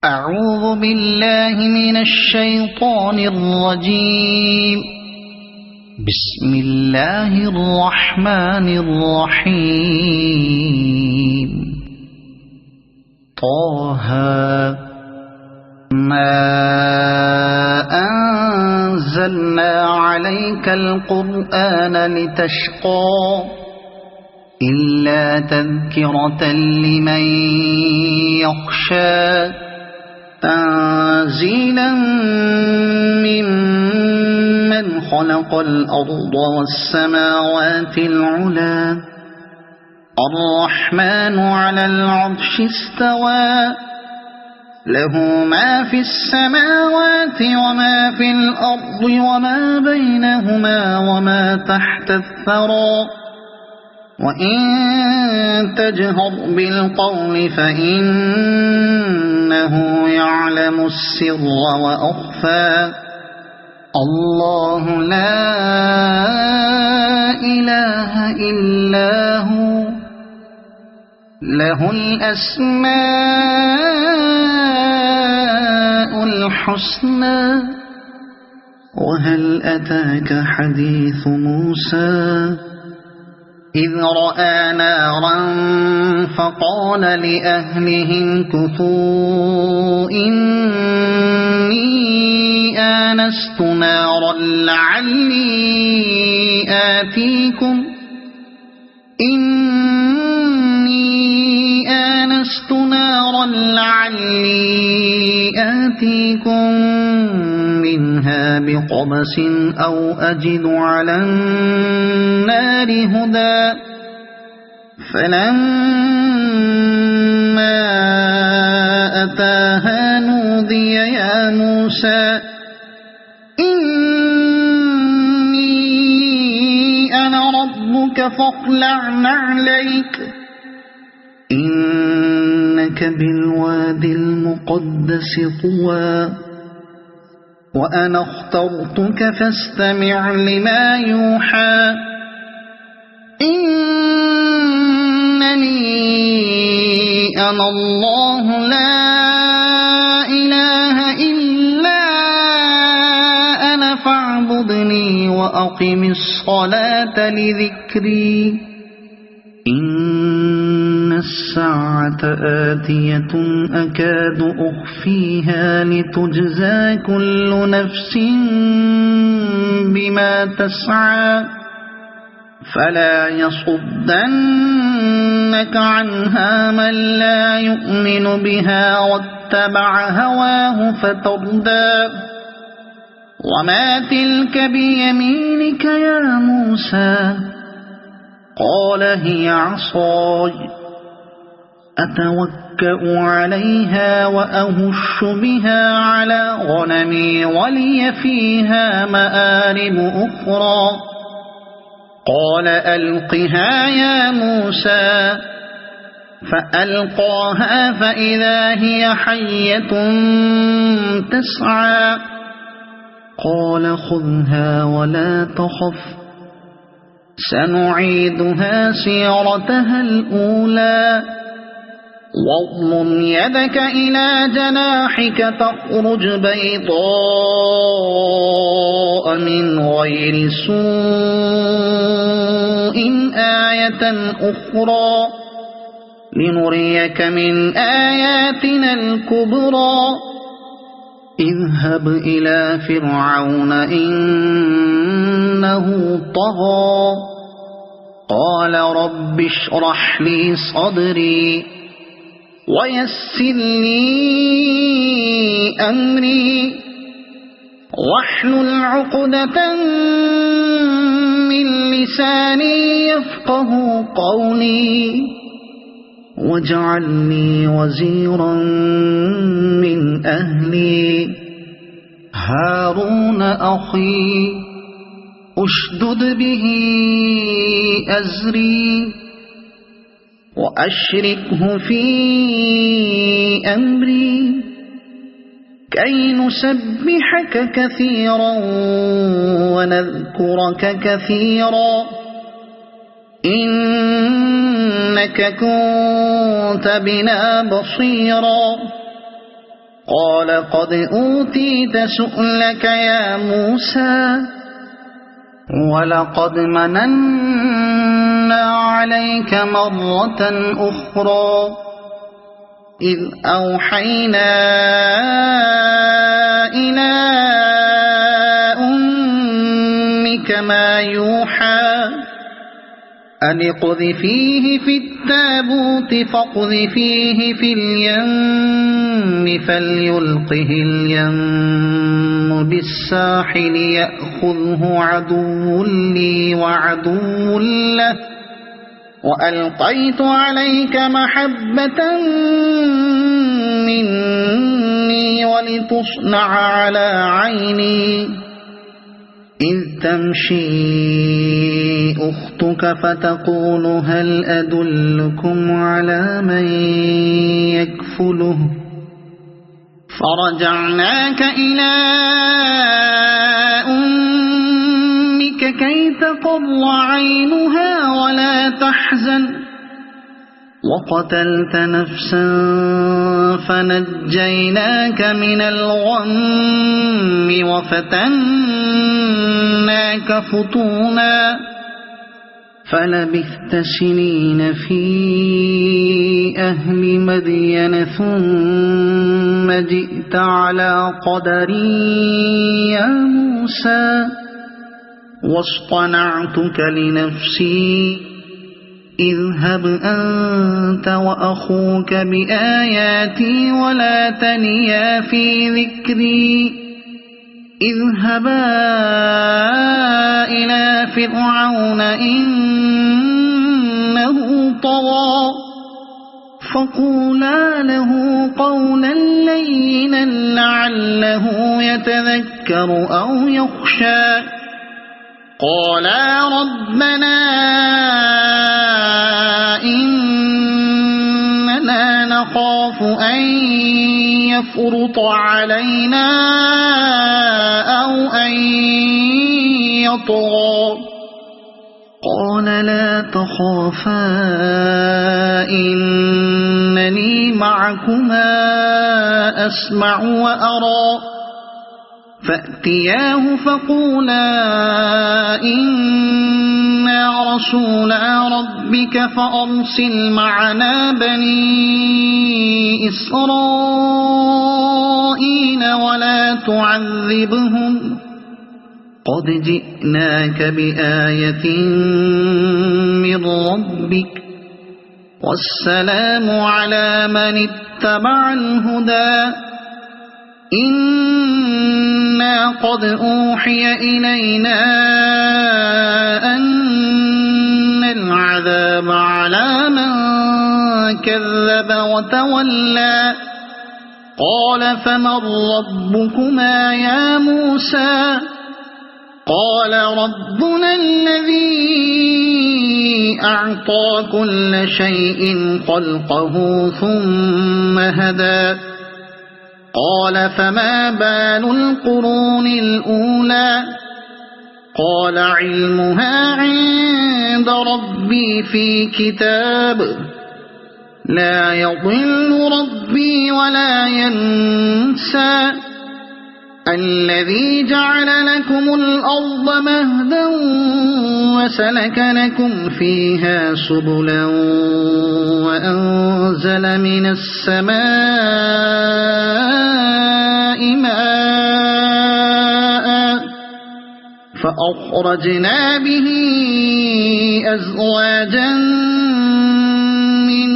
أعوذ بالله من الشيطان الرجيم. بسم الله الرحمن الرحيم. طه ما أنزلنا عليك القرآن لتشقى إلا تذكرة لمن يخشى تنزيلا ممن خلق الأرض والسماوات العلى الرحمن على العرش استوى له ما في السماوات وما في الأرض وما بينهما وما تحت الثرى وإن تجهر بالقول فإنه يعلم السر وأخفى الله لا إله إلا هو له الأسماء الحسنى وهل أتاك حديث موسى إذ رأى نارا فقال لأهلهم كثوا إني آنست نارا لعلي آتيكم منها بقبس أو أجد على النار هدى فلما أتاها نودي يا موسى إني أنا ربك فاخلع نعليك إنك بالوادي المقدس طوى وأنا اخترتك فاستمع لما يوحى إنني أنا الله لا إله إلا أنا فاعبدني وأقم الصلاة لذكري إن الساعة آتية أكاد أخفيها لتجزى كل نفس بما تسعى فلا يصدنك عنها من لا يؤمن بها واتبع هواه فتردى وما تلك بيمينك يا موسى قال هي عصاي أتوكأ عليها وأهش بها على غنمي ولي فيها مآرب أخرى قال ألقها يا موسى فألقاها فإذا هي حية تسعى قال خذها ولا تخف سنعيدها سيرتها الأولى واضمم يدك إلى جناحك تخرج بيضاء من غير سوء آية أخرى لنريك من آياتنا الكبرى اذهب إلى فرعون إنه طغى قال رب اشرح لي صدري ويسر لي أمري واحلل عقدة من لساني يفقه قولي واجعل لي وزيرا من أهلي هارون أخي أشدد به أزري وأشركه في أمري كي نسبحك كثيرا ونذكرك كثيرا إنك كنت بنا بصيرا قال قد أوتيت سؤلك يا موسى ولقد مننا عليك مرة أخرى إذ أوحينا إلى أمك ما يوحى أن اقذفيه في التابوت فاقذفيه في اليم فليلقه اليم بالساحل يأخذه عدو لي وعدو له وألقيت عليك محبة مني ولتصنع على عيني إذ تمشي أختك فتقول هل أدلكم على من يكفله فرجعناك إلى أمك كي تقر عينها ولا تحزن وقتلت نفسا فنجيناك من الغم وفتناك فتونا فلبثت سنين في أهل مدين ثم جئت على قدري يا موسى واصطنعتك لنفسي اذهب أنت وأخوك بآياتي ولا تنيا في ذكري اذهبا إلى فرعون إنه طغى فقولا له قولا لينا لعله يتذكر أو يخشى قالا ربنا إننا نخاف أن يفرط علينا أو أن يطغى قال لا تخافا إنني معكما أسمع وأرى فأتياه فقولا إنا رسولا ربك فأرسل معنا بني إسرائيل ولا تعذبهم قد جئناك بآية من ربك والسلام على من اتبع الهدى إنا قد أوحي إلينا أن العذاب على من كذب وتولى قال فمن ربكما يا موسى قال ربنا الذي أعطى كل شيء خلقه ثم هدى قال فما بال القرون الأولى قال علمها عند ربي في كتاب لا يضل ربي ولا ينسى الذي جعل لكم الأرض مهدا وسلك لكم فيها سبلا وأنزل من السماء ماء فأخرجنا به أزواجا من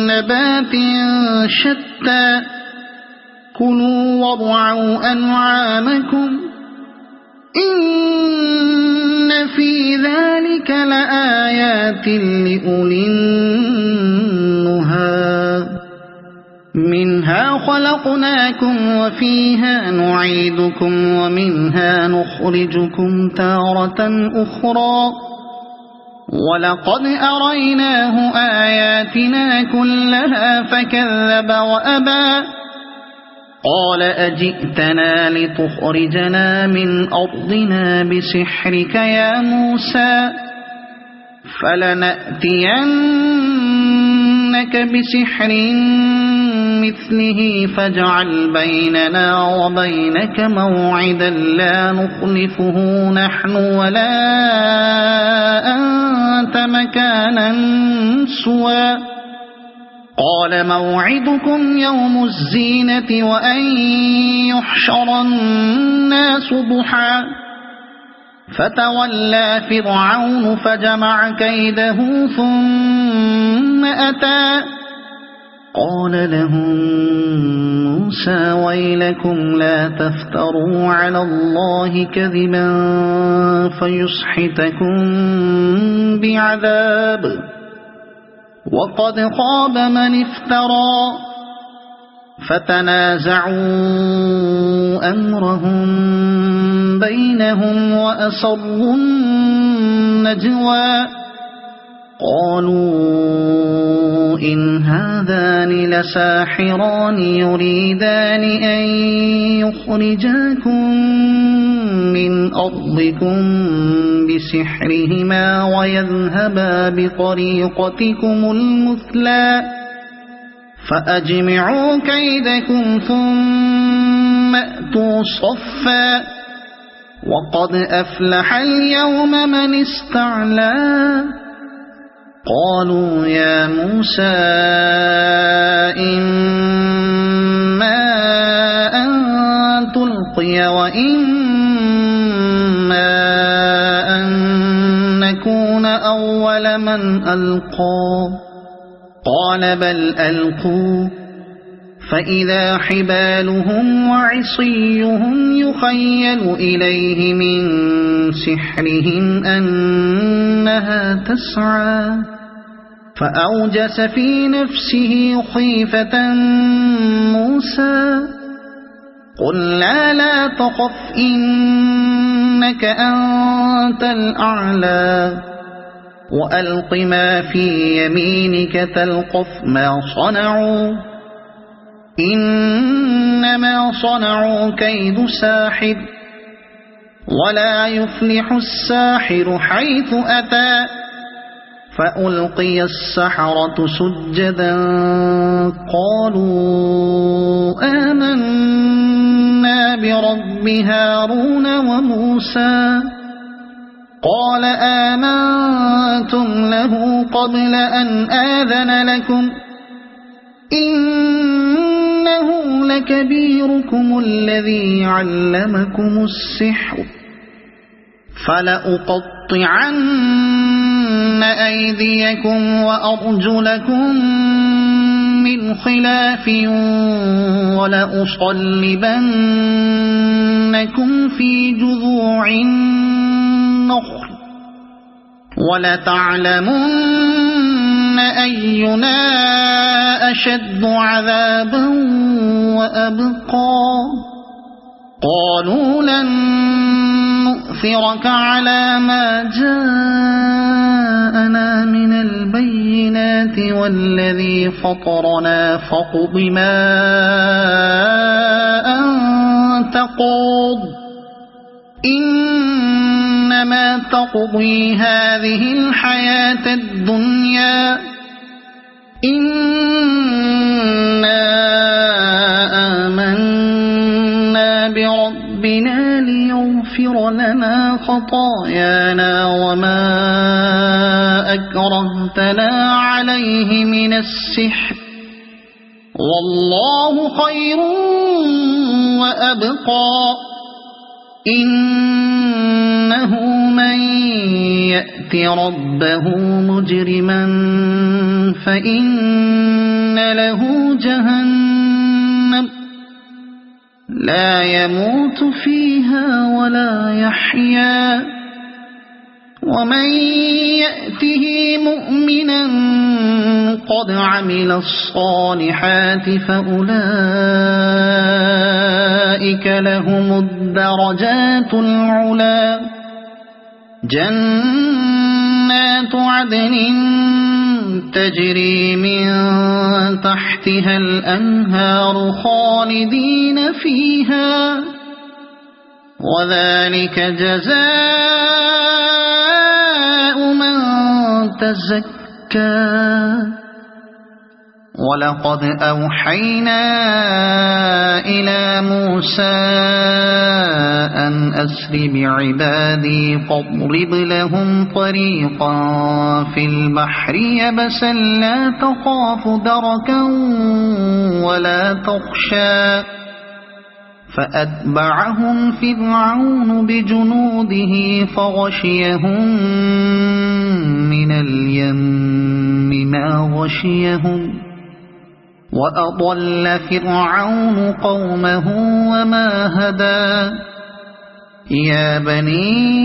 نبات شتى كلوا وارعوا أنعامكم إن في ذلك لآيات لأولي النهى منها خلقناكم وفيها نعيدكم ومنها نخرجكم تارة أخرى ولقد أريناه آياتنا كلها فكذب وأبى قال أجئتنا لتخرجنا من أرضنا بسحرك يا موسى فلنأتينك بسحر مثله بمثله فاجعل بيننا وبينك موعدا لا نخلفه نحن ولا أنت مكانا سوى قال موعدكم يوم الزينة وأن يحشر الناس ضحى فتولى فرعون فجمع كيده ثم أتى قال لهم موسى ويلكم لا تفتروا على الله كذبا فيسحتكم بعذاب وقد خاب من افترى فتنازعوا أمرهم بينهم وأسروا النجوى قالوا إن هذان لساحران يريدان أن يخرجاكم من أرضكم بسحرهما ويذهبا بطريقتكم المثلى فأجمعوا كيدكم ثم أتوا صفا وقد أفلح اليوم من استعلى قالوا يا موسى إما أن تلقي وإما أن نكون أول من ألقى قال بل ألقوا فإذا حبالهم وعصيهم يخيل إليه من سحرهم أنها تسعى فأوجس في نفسه خيفة موسى قلنا لا تخف إنك أنت الأعلى وألق ما في يمينك تلقف ما صنعوا إنما صنعوا كيد ساحر ولا يفلح الساحر حيث أتى فألقي السحرة سجدا قالوا آمنا برب هارون وموسى قال آمنتم له قبل أن آذن لكم إنه لكبيركم الذي علمكم السحر فلأقطعن أيديكم وأرجلكم من خلاف ولأصلبنكم في جذوع النخل ولتعلمن أينا أشد عذابا وأبقى قالوا لن نؤثرك على ما جاءنا من البينات والذي فطرنا فاقض ما أنت قاض إنما تقضي هذه الحياة الدنيا إنا آمنا بربنا ليغفر لنا خطايانا وما أكرهتنا عليه من السحر والله خير وأبقى إنه من يأت ربه مجرما فإن له جهنم لا يموت فيها ولا يحيا ومن يأته مؤمنا قد عمل الصالحات فأولئك لهم الدرجات العلى جنات عدن تجري من تحتها الأنهار خالدين فيها وذلك جزاء من تزكى ولقد أوحينا إلى موسى أن أسر بعبادي فاضرب لهم طريقا في البحر يبسا لا تخاف دركا ولا تخشى فأتبعهم فرعون بجنوده فغشيهم من اليم ما غشيهم وأضل فرعون قومه وما هدى يا بني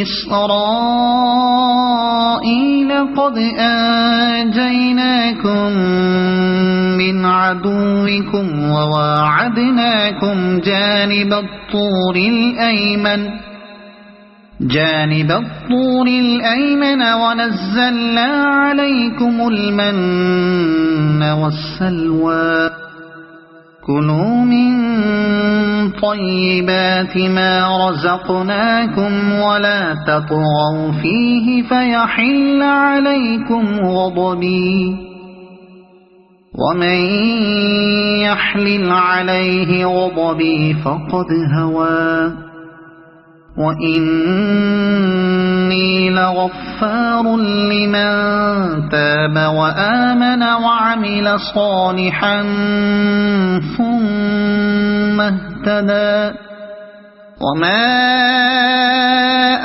إسرائيل قد أنجيناكم من عدوكم وواعدناكم جانب الطور الأيمن ونزلنا عليكم المن والسلوى كلوا من طيبات ما رزقناكم ولا تطغوا فيه فيحل عليكم غضبي ومن يحلل عليه غضبي فقد هوى وإني لغفار لمن تاب وآمن وعمل صالحا ثم اهتدى وما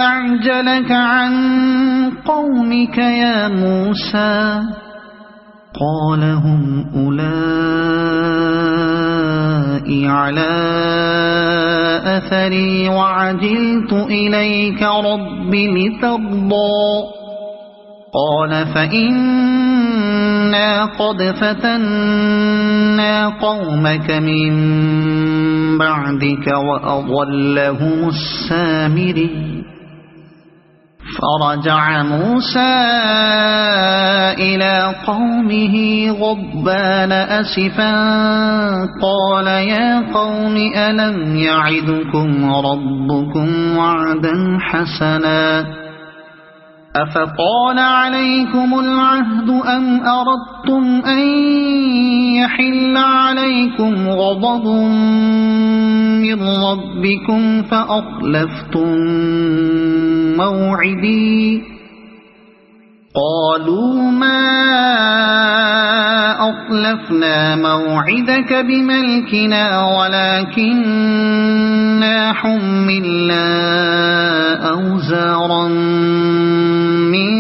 أعجلك عن قومك يا موسى قال هم أولئك على أثري وعجلت إليك رب لترضى قال فإنا قد فتنا قومك من بعدك وأضلهم السامري فرجع موسى إلى قومه غضبان أسفا قال يا قوم ألم يعدكم ربكم وعدا حسنا أفطال عليكم العهد أم أردتم أن يحل عليكم غضب من ربكم فأخلفتم موعدي قالوا ما أخلفنا موعدك بملكنا ولكننا حملنا أوزارا من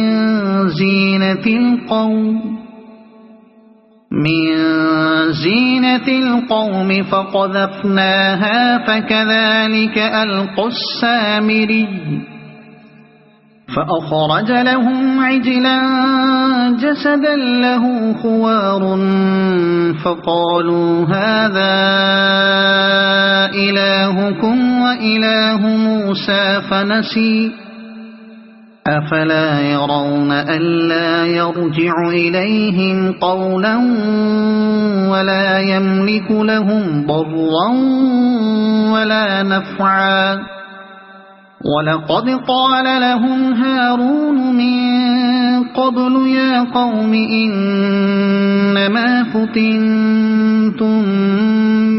زينة القوم فقذفناها فكذلك ألقى السامري فأخرج لهم عجلا جسدا له خوار فقالوا هذا إلهكم وإله موسى فنسي أفلا يرون ألا يرجع إليهم قولا ولا يملك لهم ضرا ولا نفعا ولقد قال لهم هارون من قبل يا قوم إنما فتنتم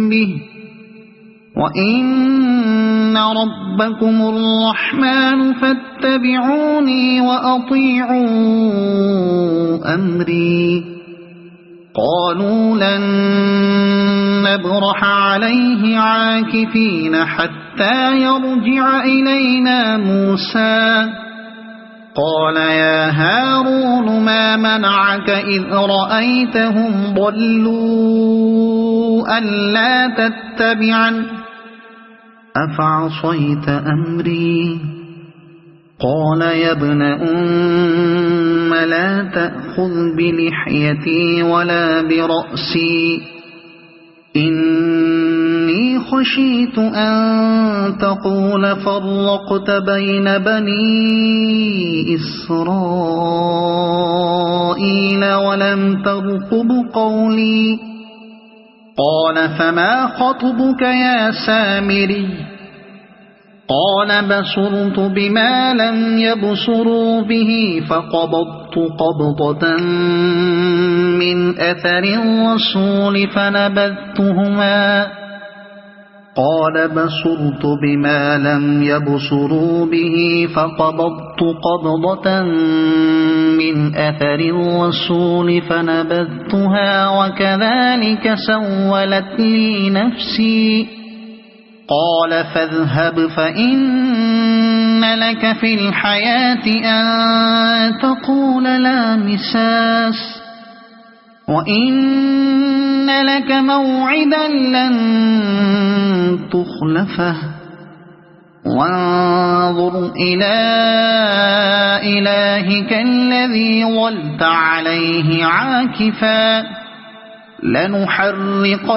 به وإن ربكم الرحمن فاتبعوني وأطيعوا أمري قالوا لن نبرح عليه عاكفين حتى يرجع إلينا موسى قال يا هارون ما منعك إذ رأيتهم ضلوا ألا تتبعن أفعصيت أمري قال يا ابن أم لا تأخذ بلحيتي ولا برأسي إني خشيت أن تقول فرقت بين بني إسرائيل ولم ترقب قولي قال فما خطبك يا سامري قال بصرت بما لم يبصروا به فقبضت قبضة من أثر الرسول فنبذتهما. قال بصرت بما لم يبصروا به فقبضت قبضة من أثر الرسول فنبذتها وكذلك سولت لي نفسي. قال فاذهب فإن لك في الحياة أن تقول لا مساس وإن لك موعدا لن تخلفه وانظر إلى إلهك الذي ظلت عليه عاكفا لنحرقنه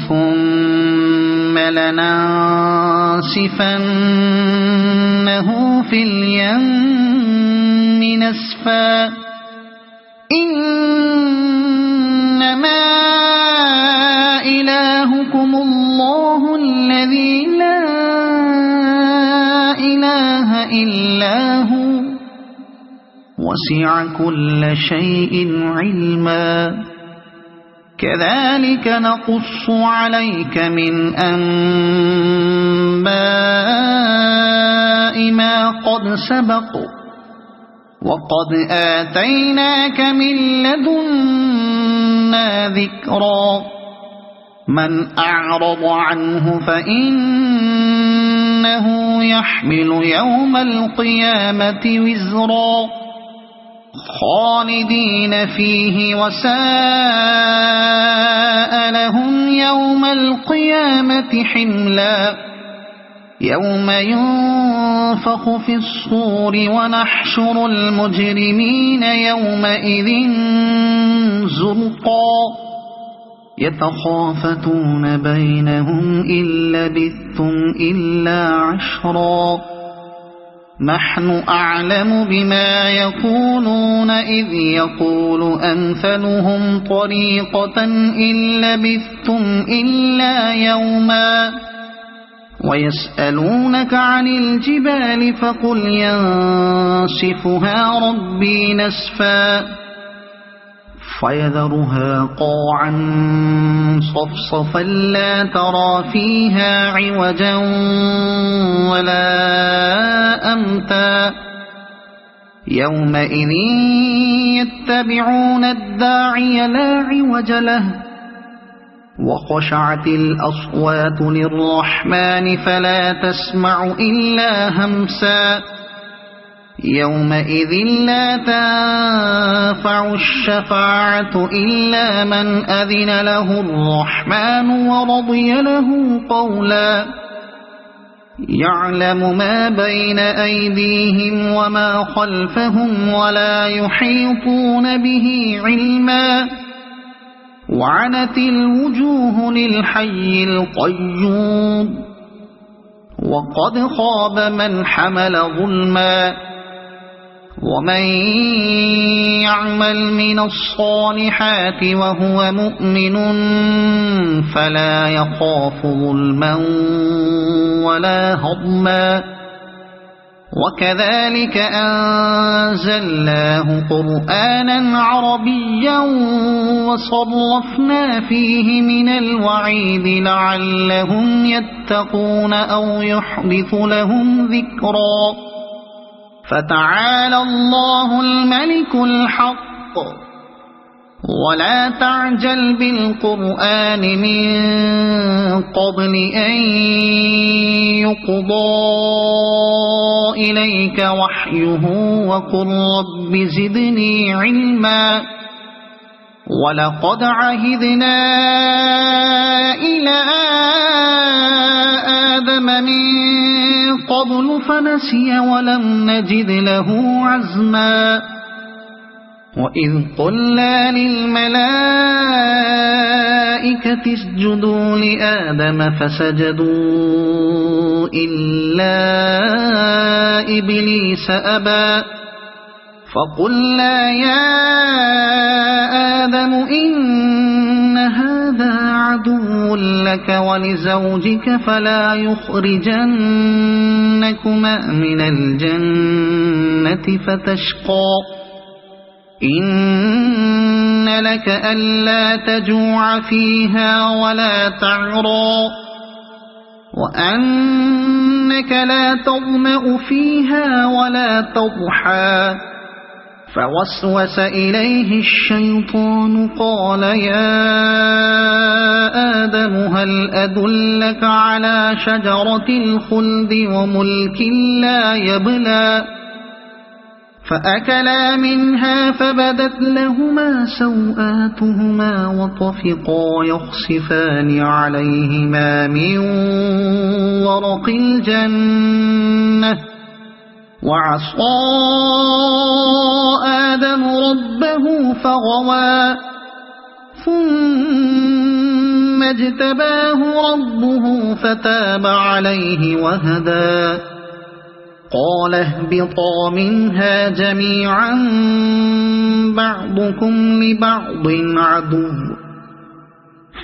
ثم لننسفنه في اليم نسفا. إنما إلهكم الله الذي لا إله إلا هو وسع كل شيء علما. كذلك نقص عليك من أنباء ما قد سبق وقد آتيناك من لدنا ذكرا. من أعرض عنه فإنه يحمل يوم القيامة وزرا خالدين فيه وساء لهم يوم القيامة حملا. يوم ينفخ في الصور ونحشر المجرمين يومئذ زرقا يتخافتون بينهم إن لبثتم إلا عشرا. نحن أعلم بما يقولون إذ يقول أمثلهم طريقة إن لبثتم إلا يوما. ويسألونك عن الجبال فقل ينسفها ربي نسفا فيذرها قاعا صفصفا لا ترى فيها عوجا ولا أمتا. يومئذ يتبعون الداعي لا عوج له وخشعت الأصوات للرحمن فلا تسمع إلا همسا. يومئذ لا تنفع الشفاعة إلا من أذن له الرحمن ورضي له قولا. يعلم ما بين أيديهم وما خلفهم ولا يحيطون به علما. وعنت الوجوه للحي القيوم وقد خاب من حمل ظلما. ومن يعمل من الصالحات وهو مؤمن فلا يخاف ظلما ولا هضما. وكذلك أنزلناه قرآنا عربيا وصرفنا فيه من الوعيد لعلهم يتقون أو يحدث لهم ذكرا. فتعالى الله الملك الحق ولا تعجل بالقرآن من قبل أن يقضى إليك وحيه وقل رب زدني علما. ولقد عهدنا إلى آدم من قبل فنسي ولم نجد له عزما. وإذ قلنا للملائكة اسجدوا لآدم فسجدوا إلا إبليس أبى. فقلنا يا آدم إن هذا عدو لك ولزوجك فلا يخرجنكما من الجنة فتشقى إن لك ألا تجوع فيها ولا تعرى وأنك لا تظمأ فيها ولا تضحى فوسوس إليه الشيطان قال يا آدم هل أدلك على شجرة الخلد وملك لا يبلى فأكلا منها فبدت لهما سوآتهما وطفقا يخصفان عليهما من ورق الجنة وعصى آدم ربه فغوى ثم اجتباه ربه فتاب عليه وهدى قال اهبطا منها جميعا بعضكم لبعض عدو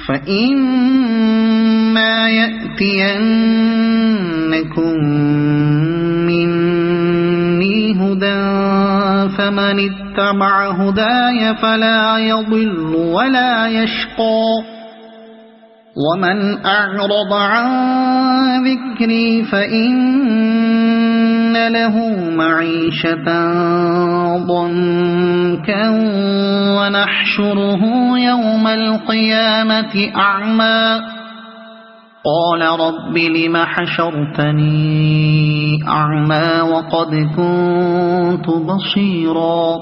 فإما يأتينكم مني هدى فمن اتبع هداي فلا يضل ولا يشقى ومن أعرض عن ذكري فإن له معيشة ضنكا ونحشره يوم القيامة أعمى قال رب لم حشرتني أعمى وقد كنت بصيرا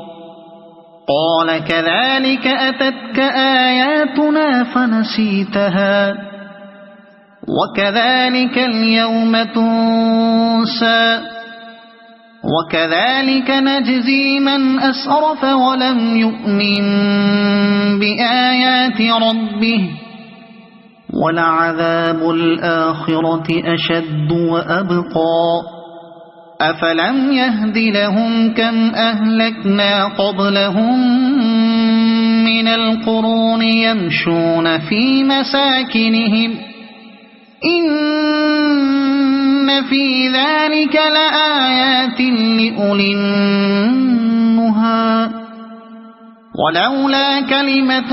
قال كذلك أتتك آياتنا فنسيتها وكذلك اليوم تنسى وكذلك نجزي من أسرف ولم يؤمن بآيات ربه ولعذاب الآخرة أشد وأبقى أفلم يهد لهم كم أهلكنا قبلهم من القرون يمشون في مساكنهم إن في ذلك لآيات لأولي النهى ولولا كلمة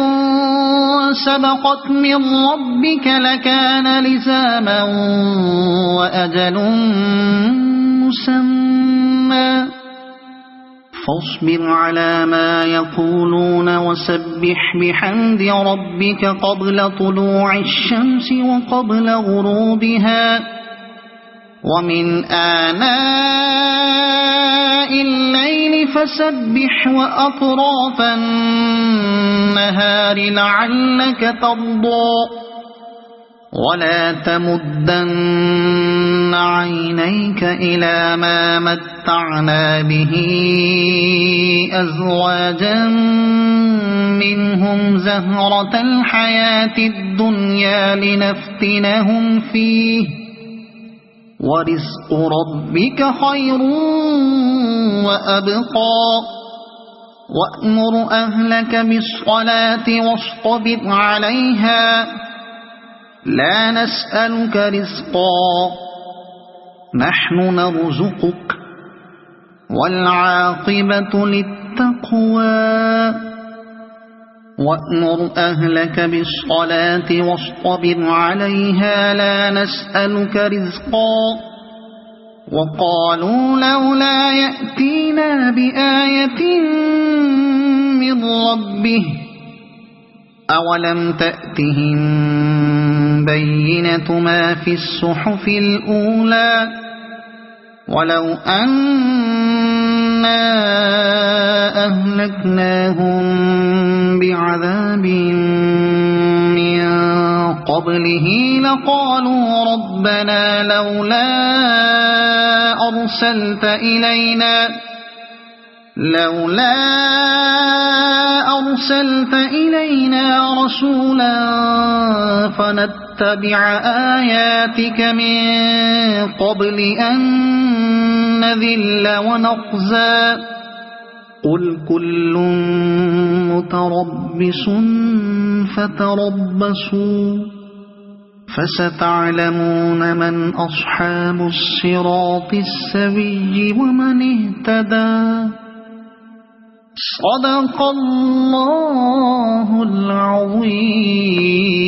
سبقت من ربك لكان لزاما وأجل مسمى فاصبر على ما يقولون وسبح بحمد ربك قبل طلوع الشمس وقبل غروبها ومن آناء الليل فسبح وأطراف النهار لعلك ترضى ولا تمدن عينيك إلى ما متعنا به أزواجا منهم زهرة الحياة الدنيا لنفتنهم فيه ورزق ربك خير وأبقى وأمر أهلك بالصلاة واصطبر عليها لا نسألك رزقا نحن نرزقك والعاقبة للتقوى وأمر أهلك بالصلاة واصطبر عليها لا نسألك رزقا وقالوا لولا يأتينا بآية من ربه أولم تأتهم بينة ما في الصحف الأولى ولو أنا أهلكناهم بعذاب من قبله لقالوا ربنا لولا أرسلت إلينا رسولا فنتبع آياتك من قبل أن نذل ونخزى قل كل متربص فتربصوا فستعلمون من أصحاب الصراط السوي ومن اهتدى. صدق الله العظيم.